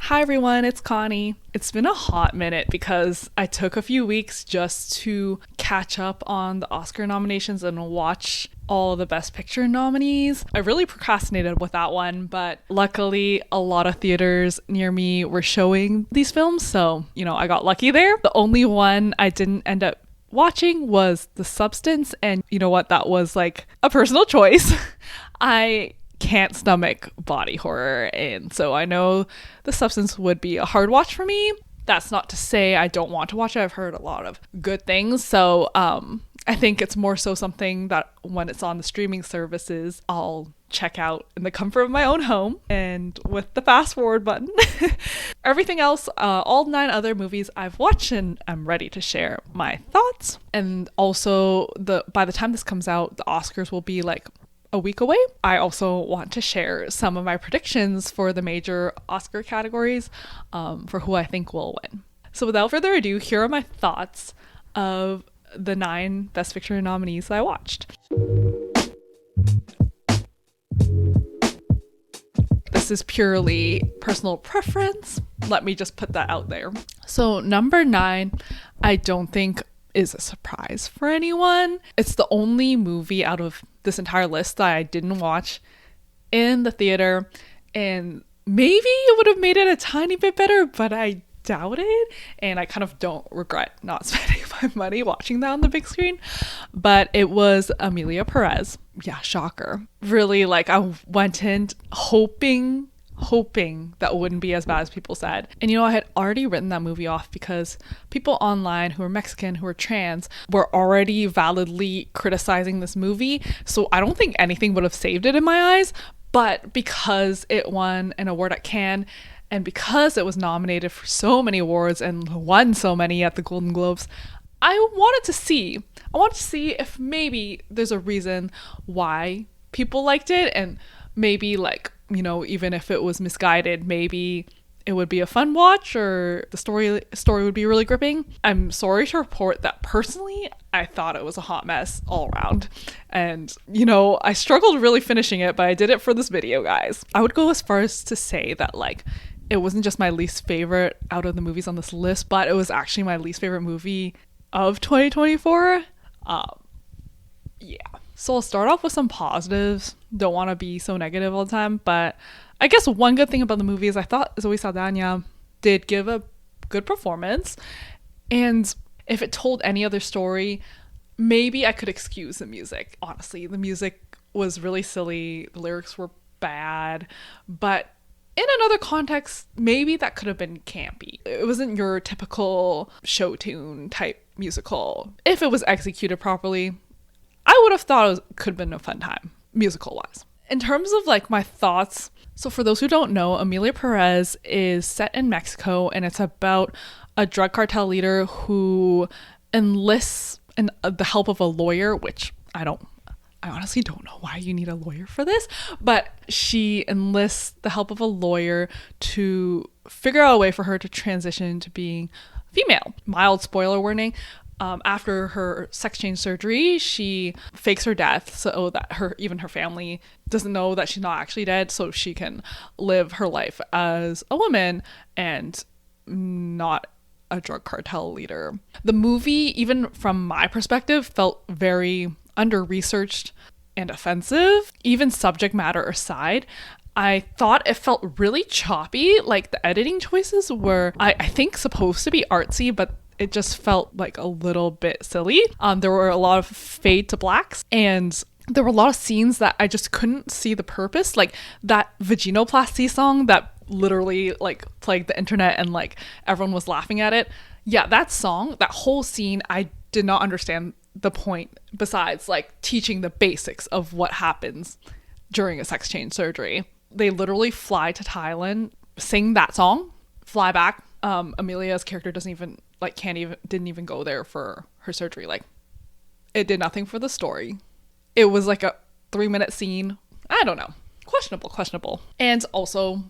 Hi everyone, it's Connie. It's been a hot minute because I took a few weeks just to catch up on the Oscar nominations and watch all the Best Picture nominees. I really procrastinated with that one, but luckily a lot of theaters near me were showing these films, so, I got lucky there. The only one I didn't end up watching was The Substance, and you know what? That was like a personal choice. I can't stomach body horror, and so I know The Substance would be a hard watch for me. That's not to say I don't want to watch it. I've heard a lot of good things, so I think it's more so something that when it's on the streaming services, I'll check out in the comfort of my own home and with the fast forward button. Everything else, all 9 other movies I've watched, and I'm ready to share my thoughts. And also, by the time this comes out, the Oscars will be like a week away. I also want to share some of my predictions for the major Oscar categories for who I think will win. So without further ado, here are my thoughts of the 9 Best Picture nominees that I watched. This is purely personal preference. Let me just put that out there. So number 9, I don't think is a surprise for anyone. It's the only movie out of this entire list that I didn't watch in the theater, and maybe it would have made it a tiny bit better, but I doubt it, and I kind of don't regret not spending my money watching that on the big screen. But it was Emilia Perez. Yeah, shocker. Really, I went in hoping that wouldn't be as bad as people said. And I had already written that movie off because people online who are Mexican, who are trans, were already validly criticizing this movie. So I don't think anything would have saved it in my eyes. But because it won an award at Cannes, and because it was nominated for so many awards and won so many at the Golden Globes, I wanted to see if maybe there's a reason why people liked it, and maybe even if it was misguided, maybe it would be a fun watch, or the story would be really gripping. I'm sorry to report that personally, I thought it was a hot mess all around. And, I struggled really finishing it, but I did it for this video, guys. I would go as far as to say that, it wasn't just my least favorite out of the movies on this list, but it was actually my least favorite movie of 2024. Yeah. So I'll start off with some positives. Don't want to be so negative all the time, but I guess one good thing about the movie is I thought Zoe Saldana did give a good performance. And if it told any other story, maybe I could excuse the music. Honestly, the music was really silly. The lyrics were bad. But in another context, maybe that could have been campy. It wasn't your typical show tune type musical. If it was executed properly, I would have thought it could have been a fun time, musical-wise. In terms of my thoughts, so for those who don't know, Emilia Perez is set in Mexico, and it's about a drug cartel leader who enlists the help of a lawyer, which I honestly don't know why you need a lawyer for this, but she enlists the help of a lawyer to figure out a way for her to transition to being female. Mild spoiler warning. After her sex change surgery, she fakes her death so that her family doesn't know that she's not actually dead, so she can live her life as a woman and not a drug cartel leader. The movie, even from my perspective, felt very under-researched and offensive. Even subject matter aside, I thought it felt really choppy. The editing choices were, I think, supposed to be artsy, but it just felt a little bit silly. There were a lot of fade to blacks, and there were a lot of scenes that I just couldn't see the purpose. That vaginoplasty song that literally plagued the internet, and everyone was laughing at it. Yeah, that song, that whole scene, I did not understand the point besides teaching the basics of what happens during a sex change surgery. They literally fly to Thailand, sing that song, fly back. Amelia's character didn't even go there for her surgery. It did nothing for the story. It was a 3-minute scene. I don't know. Questionable. And also,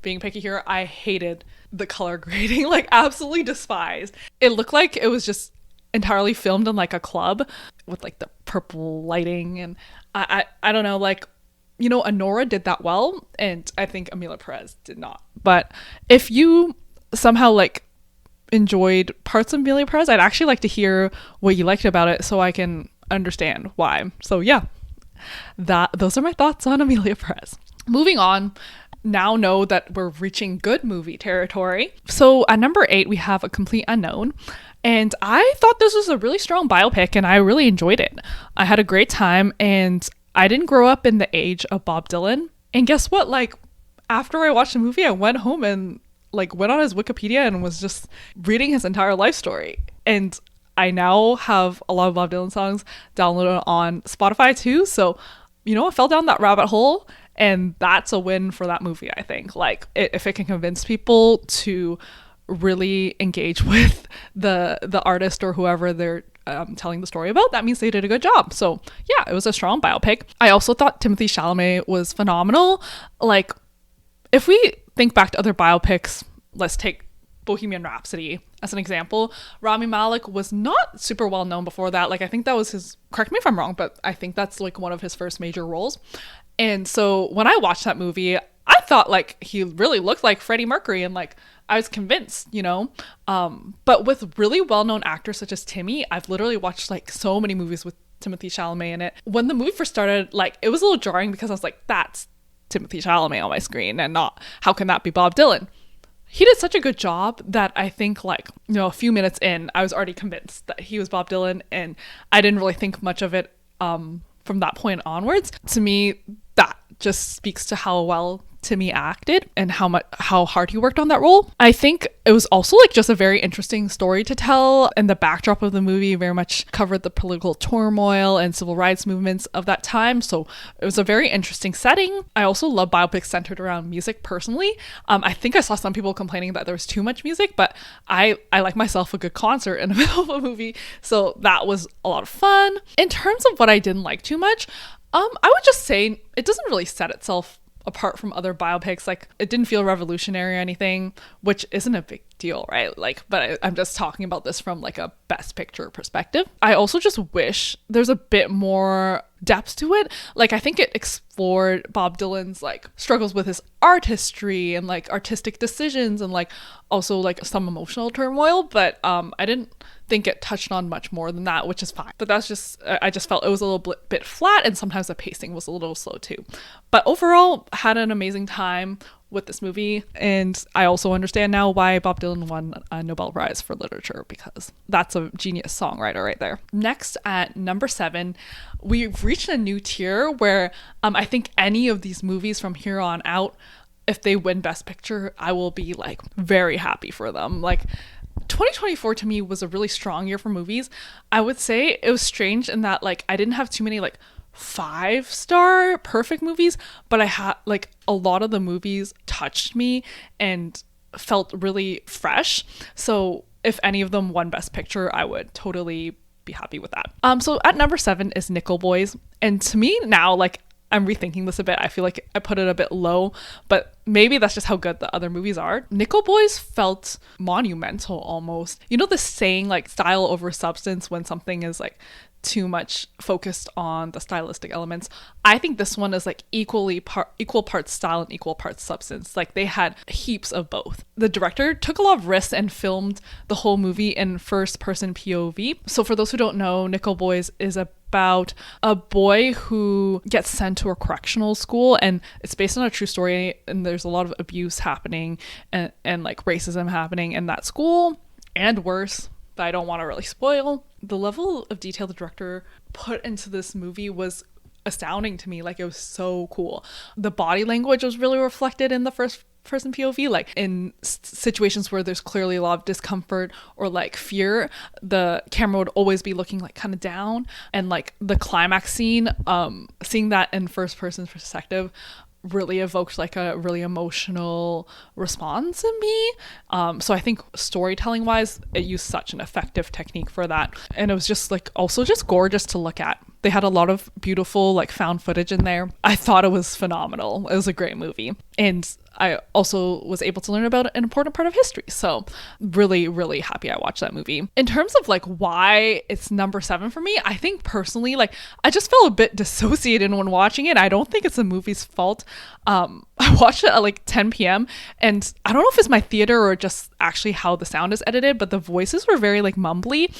being picky here, I hated the color grading, absolutely despised. It looked like it was just entirely filmed in a club with the purple lighting, and I don't know, Honora did that well, and I think Emilia Perez did not. But if you somehow like enjoyed parts of Emilia Perez, I'd actually like to hear what you liked about it so I can understand why. So yeah, those are my thoughts on Emilia Perez. Moving on, now know that we're reaching good movie territory. So at number 8, we have A Complete Unknown. And I thought this was a really strong biopic, and I really enjoyed it. I had a great time, and I didn't grow up in the age of Bob Dylan. And guess what? Like, after I watched the movie, I went home and like went on his Wikipedia and was just reading his entire life story. And I now have a lot of Bob Dylan songs downloaded on Spotify too. So, I fell down that rabbit hole, and that's a win for that movie, I think. Like, if it can convince people to really engage with the artist or whoever they're telling the story about, that means they did a good job. So yeah, it was a strong biopic. I also thought Timothée Chalamet was phenomenal. Like, if we think back to other biopics, let's take Bohemian Rhapsody as an example. Rami Malek was not super well known before that. Like, I think that was his, correct me if I'm wrong, but I think that's like one of his first major roles. And so when I watched that movie, I thought like he really looked like Freddie Mercury, and like I was convinced, but with really well-known actors such as Timmy, I've literally watched like so many movies with Timothée Chalamet in it. When the movie first started, like, it was a little jarring because I was like, that's Timothée Chalamet on my screen, and not, how can that be Bob Dylan? He did such a good job that I think like, a few minutes in, I was already convinced that he was Bob Dylan, and I didn't really think much of it from that point onwards. To me, that just speaks to how well Timmy acted and how hard he worked on that role. I think it was also like just a very interesting story to tell, and the backdrop of the movie very much covered the political turmoil and civil rights movements of that time. So it was a very interesting setting. I also love biopics centered around music personally. I think I saw some people complaining that there was too much music, but I like myself a good concert in the middle of a movie, so that was a lot of fun. In terms of what I didn't like too much, I would just say it doesn't really set itself apart from other biopics. Like, it didn't feel revolutionary or anything, which isn't a big deal, right? Like, but I'm just talking about this from like a best picture perspective. I also just wish there's a bit more depth to it. Like, I think it explored Bob Dylan's like struggles with his art history and like artistic decisions, and like also like some emotional turmoil, but I didn't think it touched on much more than that, which is fine. But that's just, I just felt it was a little bit flat, and sometimes the pacing was a little slow too. But overall, had an amazing time with this movie, and I also understand now why Bob Dylan won a Nobel Prize for Literature, because that's a genius songwriter right there. Next, at number 7, we've reached a new tier where I think any of these movies from here on out, if they win Best Picture, I will be like very happy for them. Like, 2024 to me was a really strong year for movies. I would say it was strange in that like I didn't have too many like 5-star perfect movies, but I had like a lot of the movies touched me and felt really fresh. So if any of them won Best Picture, I would totally be happy with that. So at number 7 is Nickel Boys, and to me now, like, I'm rethinking this a bit. I feel like I put it a bit low, but maybe that's just how good the other movies are. Nickel Boys felt monumental almost. You know the saying, like, style over substance, when something is like too much focused on the stylistic elements. I think this one is like equal parts style and equal parts substance. Like, they had heaps of both. The director took a lot of risks and filmed the whole movie in first person POV. So for those who don't know, Nickel Boys is about a boy who gets sent to a correctional school, and it's based on a true story, and there's a lot of abuse happening and like racism happening in that school, and worse, that I don't want to really spoil. The level of detail the director put into this movie was astounding to me. Like, it was so cool. The body language was really reflected in the first person POV, like in situations where there's clearly a lot of discomfort or like fear, the camera would always be looking like kind of down. And like the climax scene, seeing that in first person perspective really evoked like a really emotional response in me. So I think storytelling wise, it used such an effective technique for that, and it was just like also just gorgeous to look at. They had a lot of beautiful like found footage in there. I thought it was phenomenal. It was a great movie. And I also was able to learn about an important part of history. So really, really happy I watched that movie. In terms of like why it's number 7 for me, I think personally, like I just felt a bit dissociated when watching it. I don't think it's the movie's fault. I watched it at like 10 p.m. and I don't know if it's my theater or just actually how the sound is edited, but the voices were very like mumbly.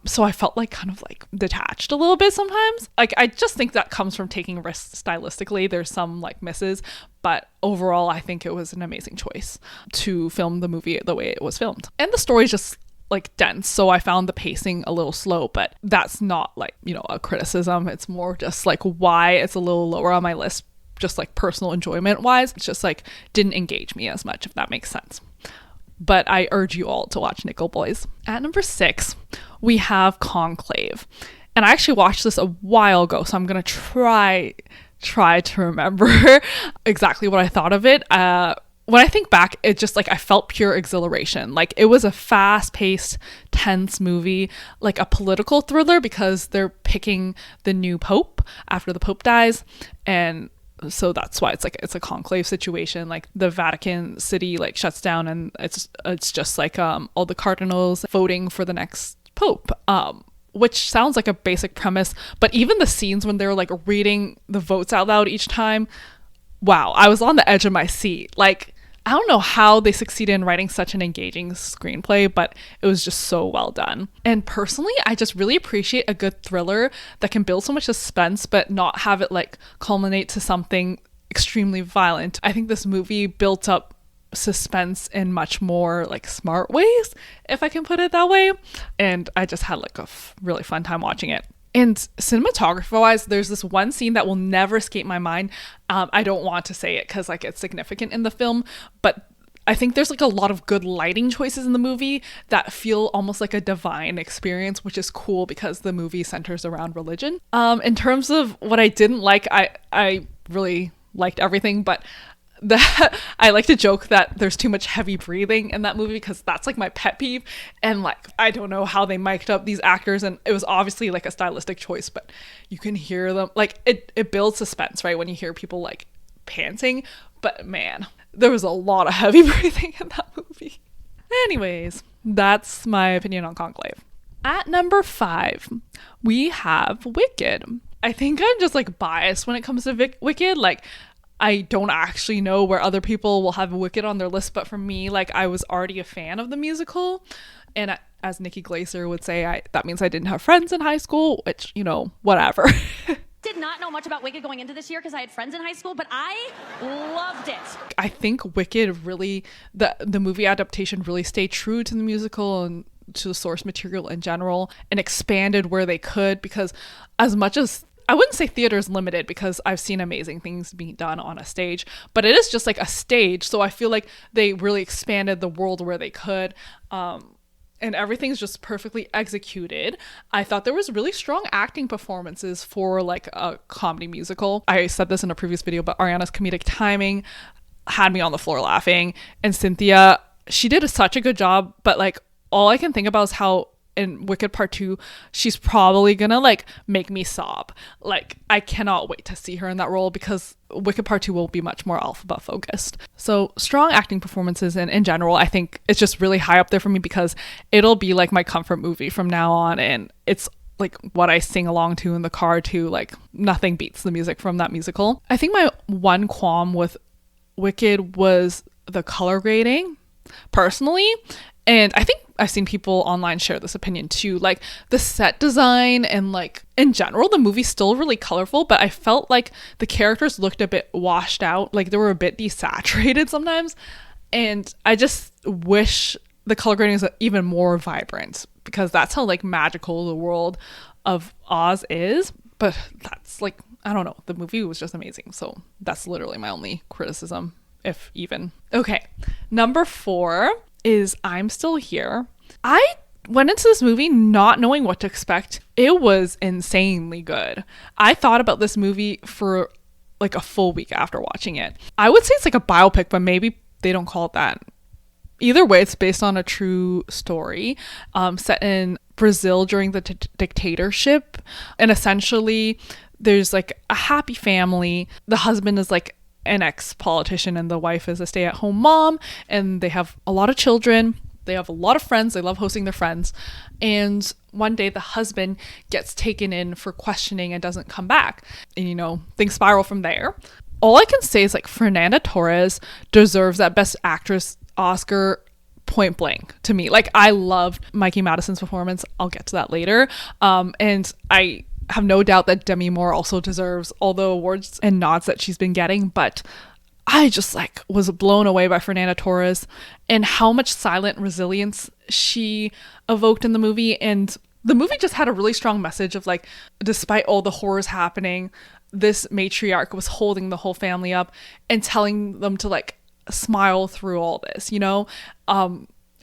So I felt like kind of like detached a little bit sometimes. Like I just think that comes from taking risks stylistically. There's some like misses, but overall I think it was an amazing choice to film the movie the way it was filmed. And the story's just like dense, so I found the pacing a little slow, but that's not like, you know, a criticism. It's more just like why it's a little lower on my list, just like personal enjoyment wise. It's just like didn't engage me as much, if that makes sense. But I urge you all to watch Nickel Boys. At number 6, we have Conclave. And I actually watched this a while ago, so I'm gonna try to remember exactly what I thought of it. When I think back, it just like I felt pure exhilaration. Like it was a fast-paced, tense movie, like a political thriller, because they're picking the new pope after the pope dies, and so that's why it's a conclave situation. Like the Vatican City like shuts down, and it's just like all the cardinals voting for the next pope. Which sounds like a basic premise, but even the scenes when they're like reading the votes out loud each time, wow, I was on the edge of my seat. Like, I don't know how they succeeded in writing such an engaging screenplay, but it was just so well done. And personally, I just really appreciate a good thriller that can build so much suspense, but not have it like culminate to something extremely violent. I think this movie built up suspense in much more like smart ways, if I can put it that way, and I just had like a really fun time watching it. And cinematography wise, there's this one scene that will never escape my mind. I don't want to say it because like it's significant in the film, but I think there's like a lot of good lighting choices in the movie that feel almost like a divine experience, which is cool because the movie centers around religion. In terms of what I didn't like, I really liked everything, but I like to joke that there's too much heavy breathing in that movie, because that's like my pet peeve. And like I don't know how they mic'd up these actors, and it was obviously like a stylistic choice, but you can hear them like it builds suspense, right, when you hear people like panting. But man, there was a lot of heavy breathing in that movie. Anyways, that's my opinion on Conclave. At number 5, we have Wicked. I think I'm just like biased when it comes to Wicked. Like I don't actually know where other people will have Wicked on their list, but for me, like I was already a fan of the musical, and as Nikki Glaser would say, that means I didn't have friends in high school, which, you know, whatever. Did not know much about Wicked going into this year because I had friends in high school, but I loved it. I think Wicked really, the movie adaptation really stayed true to the musical and to the source material in general, and expanded where they could, because as much as I wouldn't say theater is limited, because I've seen amazing things being done on a stage, but it is just like a stage. So I feel like they really expanded the world where they could. And everything's just perfectly executed. I thought there was really strong acting performances for like a comedy musical. I said this in a previous video, but Ariana's comedic timing had me on the floor laughing. And Cynthia, she did such a good job, but like all I can think about is how in Wicked Part 2, she's probably gonna like make me sob. Like I cannot wait to see her in that role, because Wicked Part 2 will be much more alphabet focused. So strong acting performances, and in general, I think it's just really high up there for me, because it'll be like my comfort movie from now on, and it's like what I sing along to in the car too. Like nothing beats the music from that musical. I think my one qualm with Wicked was the color grading, personally. And I think I've seen people online share this opinion too. Like the set design and like in general, the movie's still really colorful, but I felt like the characters looked a bit washed out. Like they were a bit desaturated sometimes. And I just wish the color grading is even more vibrant, because that's how like magical the world of Oz is. But that's like, I don't know. The movie was just amazing. So that's literally my only criticism, if even. Okay. Number 4 is I'm Still Here. I went into this movie not knowing what to expect. It was insanely good. I thought about this movie for like a full week after watching it. I would say it's like a biopic, but maybe they don't call it that. Either way, it's based on a true story set in Brazil during the dictatorship. And essentially, there's like a happy family. The husband is like an ex-politician and the wife is a stay-at-home mom, and they have a lot of children. They have a lot of friends. They love hosting their friends. And one day the husband gets taken in for questioning and doesn't come back. And, you know, things spiral from there. All I can say is like Fernanda Torres deserves that Best Actress Oscar point blank to me. Like, I loved Mikey Madison's performance. I'll get to that later. And I have no doubt that Demi Moore also deserves all the awards and nods that she's been getting. But I just like was blown away by Fernanda Torres and how much silent resilience she evoked in the movie. And the movie just had a really strong message of like, despite all the horrors happening, this matriarch was holding the whole family up and telling them to like smile through all this, you know?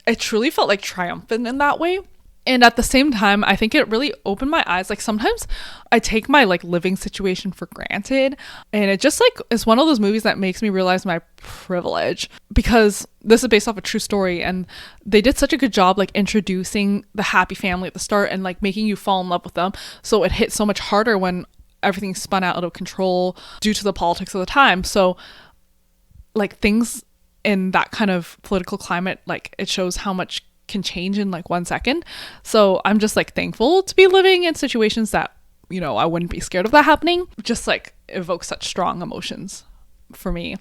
It truly felt like triumphant in that way. And at the same time, I think it really opened my eyes. Like, sometimes I take my like living situation for granted, and it just like is one of those movies that makes me realize my privilege, because this is based off a true story, and they did such a good job like introducing the happy family at the start and like making you fall in love with them. So it hit so much harder when everything spun out of control due to the politics of the time. So like things in that kind of political climate, like it shows how much can change in like 1 second. So I'm just like thankful to be living in situations that, you know, I wouldn't be scared of that happening. Just like evoke such strong emotions for me.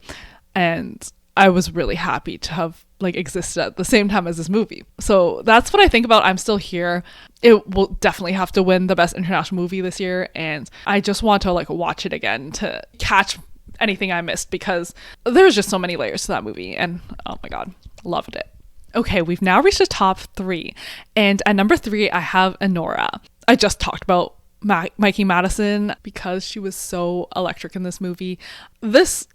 And I was really happy to have like existed at the same time as this movie. So that's what I think about I'm Still Here. It will definitely have to win the Best International Movie this year, and I just want to like watch it again to catch anything I missed, because there's just so many layers to that movie, and oh my god, loved it. Okay, we've now reached the top 3, and at number 3 I have Anora. I just talked about Mikey Madison because she was so electric in this movie. This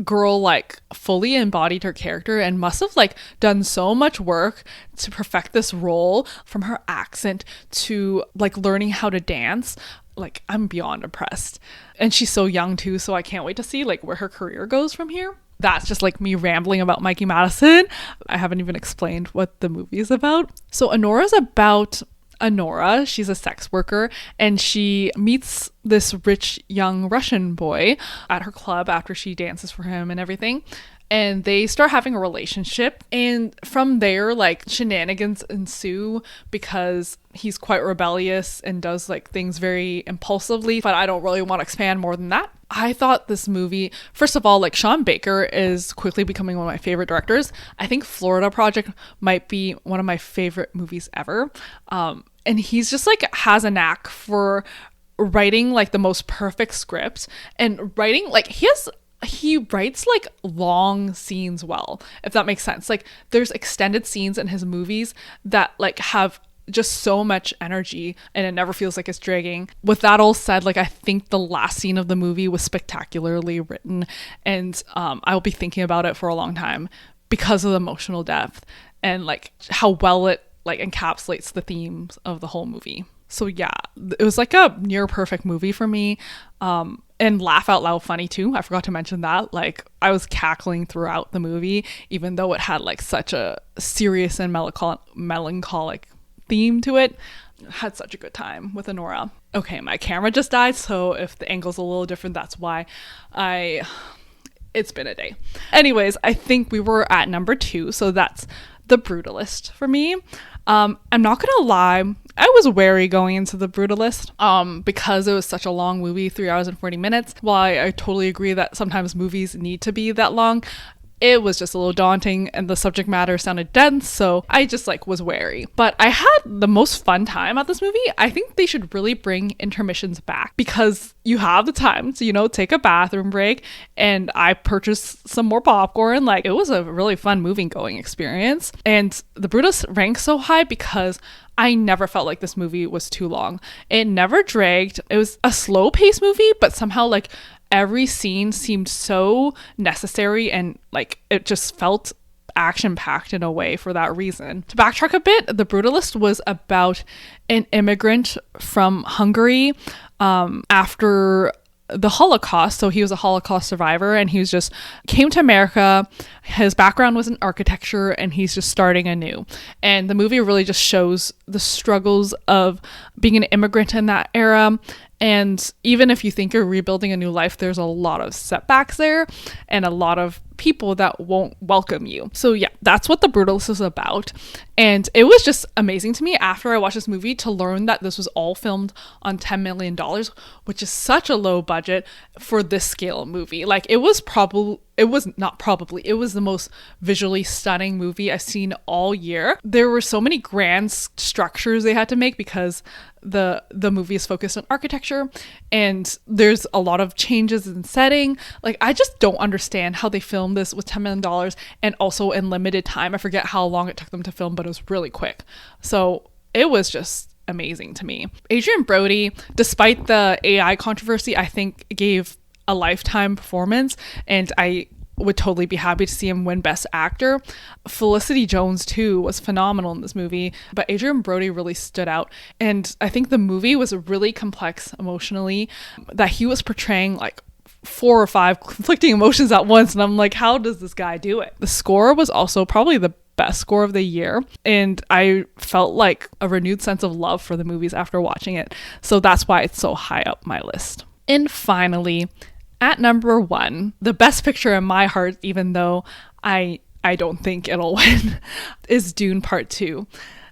girl like fully embodied her character and must have like done so much work to perfect this role, from her accent to like learning how to dance. Like, I'm beyond impressed. And she's so young too, so I can't wait to see like where her career goes from here. That's just like me rambling about Mikey Madison. I haven't even explained what the movie is about. So Anora is about Anora. She's a sex worker, and she meets this rich young Russian boy at her club after she dances for him and everything. And they start having a relationship, and from there like shenanigans ensue because he's quite rebellious and does like things very impulsively, but I don't really want to expand more than that. I thought this movie, first of all, like Sean Baker is quickly becoming one of my favorite directors. I think Florida Project might be one of my favorite movies ever. And he's just like has a knack for writing like the most perfect script, and writing like he writes like long scenes well, if that makes sense. Like, there's extended scenes in his movies that like have just so much energy, and it never feels like it's dragging. With that all said, like I think the last scene of the movie was spectacularly written, and I'll be thinking about it for a long time because of the emotional depth and like how well it like encapsulates the themes of the whole movie. So yeah, it was like a near perfect movie for me. And laugh out loud funny too. I forgot to mention that. Like, I was cackling throughout the movie, even though it had like such a serious and melancholic theme to it. I had such a good time with Anora. Okay, my camera just died, so if the angle's a little different, that's why. It's been a day. Anyways, I think we were at number 2, so that's The Brutalist for me. I'm not gonna lie, I was wary going into The Brutalist because it was such a long movie, 3 hours and 40 minutes. While I totally agree that sometimes movies need to be that long, it was just a little daunting and the subject matter sounded dense, so I just like was wary. But I had the most fun time at this movie. I think they should really bring intermissions back, because you have the time to, you know, take a bathroom break, and I purchased some more popcorn. Like, it was a really fun movie going experience. And The Brutus ranks so high because I never felt like this movie was too long. It never dragged. It was a slow paced movie, but somehow like every scene seemed so necessary, and like it just felt action-packed in a way for that reason. To backtrack a bit, The Brutalist was about an immigrant from Hungary after the Holocaust. So he was a Holocaust survivor, and he was just came to America. His background was in architecture, and he's just starting anew. And the movie really just shows the struggles of being an immigrant in that era, And even if you think you're rebuilding a new life, there's a lot of setbacks there and a lot of people that won't welcome you. So yeah, that's what The Brutalist is about. And it was just amazing to me after I watched this movie to learn that this was all filmed on $10 million, which is such a low budget for this scale of movie. Like it was the most visually stunning movie I've seen all year. There were so many grand structures they had to make because the movie is focused on architecture and there's a lot of changes in setting. Like I just don't understand how they filmed this with $10 million and also in limited time. I forget how long it took them to film, but it was really quick. So it was just amazing to me. Adrien Brody, despite the AI controversy, I think gave a lifetime performance, and I would totally be happy to see him win Best Actor. Felicity Jones too was phenomenal in this movie, but Adrien Brody really stood out. And I think the movie was really complex emotionally, that he was portraying like 4 or 5 conflicting emotions at once. And I'm like, how does this guy do it? The score was also probably the best score of the year. And I felt like a renewed sense of love for the movies after watching it. So that's why it's so high up my list. And finally, at number 1, the best picture in my heart, even though I don't think it'll win, is Dune Part 2.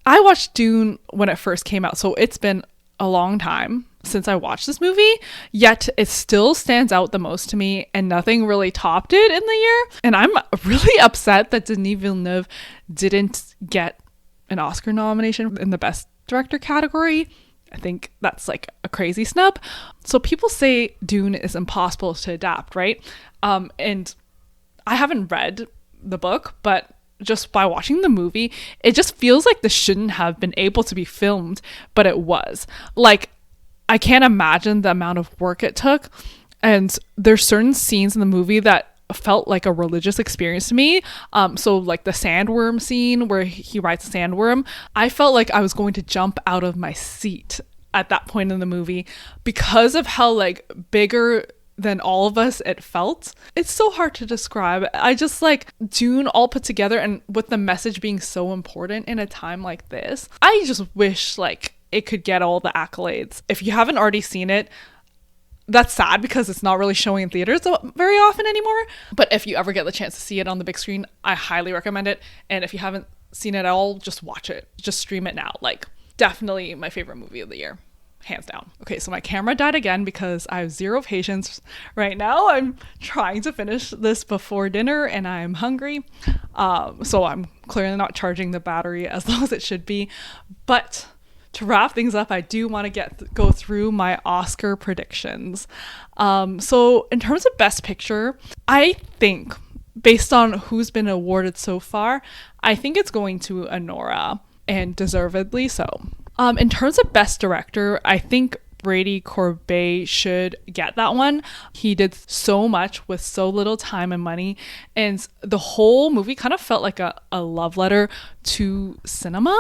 I watched Dune when it first came out, so it's been a long time since I watched this movie, yet it still stands out the most to me, and nothing really topped it in the year. And I'm really upset that Denis Villeneuve didn't get an Oscar nomination in the Best Director category. I think that's like a crazy snub. So people say Dune is impossible to adapt, right? And I haven't read the book, but just by watching the movie, it just feels like this shouldn't have been able to be filmed, but it was. Like, I can't imagine the amount of work it took. And there's certain scenes in the movie that felt like a religious experience to me. So like the sandworm scene where he rides a sandworm, I felt like I was going to jump out of my seat at that point in the movie because of how like bigger than all of us it felt. It's so hard to describe. I just like Dune all put together, and with the message being so important in a time like this, I just wish like it could get all the accolades. If you haven't already seen it, that's sad because it's not really showing in theaters very often anymore. But if you ever get the chance to see it on the big screen, I highly recommend it. And if you haven't seen it at all, just watch it. Just stream it now. Like, definitely my favorite movie of the year. Hands down. Okay, so my camera died again because I have zero patience right now. I'm trying to finish this before dinner and I'm hungry. So I'm clearly not charging the battery as long as it should be. But to wrap things up, I do want to go through my Oscar predictions. So in terms of Best Picture, I think based on who's been awarded so far, I think it's going to Anora, and deservedly so. In terms of Best Director, I think Brady Corbet should get that one. He did so much with so little time and money, and the whole movie kind of felt like a love letter to cinema.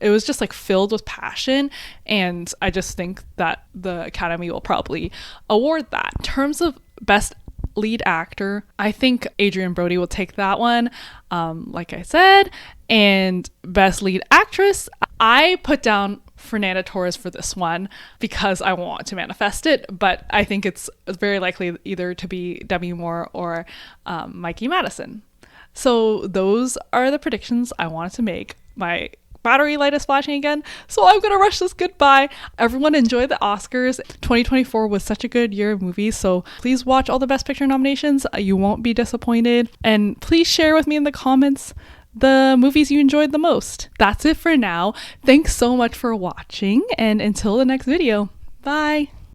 It was just like filled with passion, and I just think that the Academy will probably award that. In terms of Best Lead Actor, I think Adrien Brody will take that one, like I said. And Best Lead Actress, I put down Fernanda Torres for this one because I want to manifest it, but I think it's very likely either to be Demi Moore or Mikey Madison. So those are the predictions I wanted to make. My battery light is flashing again, so I'm gonna rush this goodbye. Everyone enjoy the Oscars. 2024 was such a good year of movies, so please watch all the Best Picture nominations. You won't be disappointed, and please share with me in the comments the movies you enjoyed the most. That's it for now. Thanks so much for watching, and until the next video, bye.